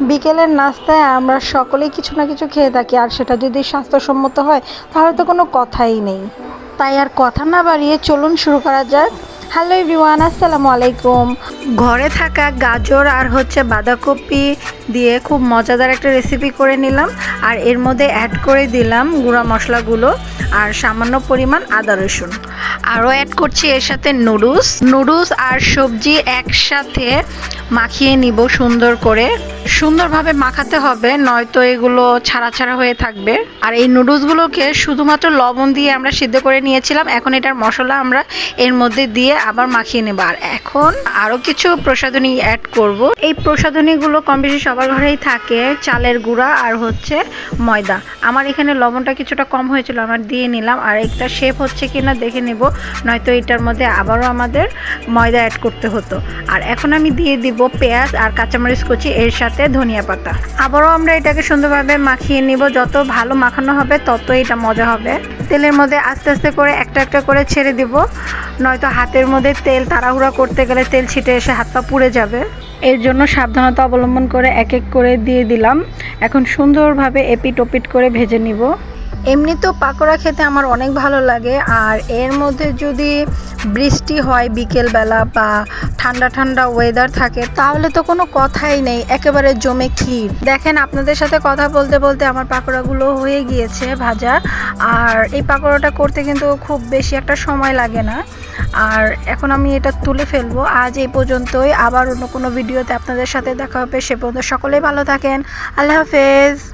বিকেলের নাস্তায় আমরা সকলেই কিছু না কিছু খেয়ে থাকি, আর সেটা যদি স্বাস্থ্যসম্মত হয় তাহলে তো কোনো কথাই নেই। তাই আর কথা না বাড়িয়ে চলুন শুরু করা যাক। হ্যালো এভরিওয়ান, আসসালামু আলাইকুম। ঘরে থাকা গাজর আর বাঁধাকপি দিয়ে খুব মজাদার একটা রেসিপি করে নিলাম, আর এর মধ্যে অ্যাড করে দিলাম গুঁড়া মশলাগুলো আর সামান্য পরিমাণ আদা রসুন। আরও অ্যাড করছি এর সাথে নুডলস আর সবজি একসাথে মাখিয়ে নিব সুন্দরভাবে মাখাতে হবে, নয়তো এগুলো ছাড়া ছাড়া হয়ে থাকবে। আর এই নুডলসগুলোকে শুধুমাত্র লবণ দিয়ে আমরা সিদ্ধ করে নিয়েছিলাম। এখন এটার মশলা আমরা এর মধ্যে দিয়ে আবার মাখিয়ে নেব। আর এখন আরও কিছু প্রসাধনী অ্যাড করব। এই প্রসাধনীগুলো কম বেশি সবার ঘরেই থাকে, চালের গুঁড়া আর ময়দা। আমার এখানে লবণটা কিছুটা কম হয়েছিল, আমার দিয়ে নিলাম। আর একটা শেপ হচ্ছে কিনা দেখে নেব, নয়তো এটার মধ্যে আবারও আমাদের ময়দা অ্যাড করতে হতো। আর এখন আমি দিয়ে দিব পেঁয়াজ আর কাঁচামরিচ কুচি, এর সাথে ধনিয়া পাতা। আবারও আমরা এটাকে সুন্দরভাবে মাখিয়ে নিব। যত ভালো মাখানো হবে তত এটা মজা হবে। তেলের মধ্যে আস্তে আস্তে করে একটা একটা করে ছেড়ে দিব, নয়তো হাতের মধ্যে তেল তাড়াহুড়া করতে গেলে তেল ছিটে এসে হাত পা পুড়ে যাবে। এর জন্য সাবধানতা অবলম্বন করে এক এক করে দিয়ে দিলাম। এখন সুন্দরভাবে এপিট ওপিট করে ভেজে নিব। এমনিতেও পাকোড়া খেতে আমার অনেক ভালো লাগে, আর এর মধ্যে যদি বৃষ্টি হয় বিকেলবেলা বা ঠান্ডা ঠান্ডা ওয়েদার থাকে তাহলে তো কোনো কথাই নেই, একেবারে জমে ক্ষীর। দেখেন, আপনাদের সাথে কথা বলতে বলতে আমার পাকোড়াগুলো হয়ে গিয়েছে ভাজা। আর এই পাকোড়াটা করতে কিন্তু খুব বেশি একটা সময় লাগে না। আর এখন আমি এটা তুলে ফেলবো। আজ এই পর্যন্তই, আবার অন্য কোনো ভিডিওতে আপনাদের সাথে দেখা হবে। সে পর্যন্ত সকলেই ভালো থাকেন। আল্লাহ হাফেজ।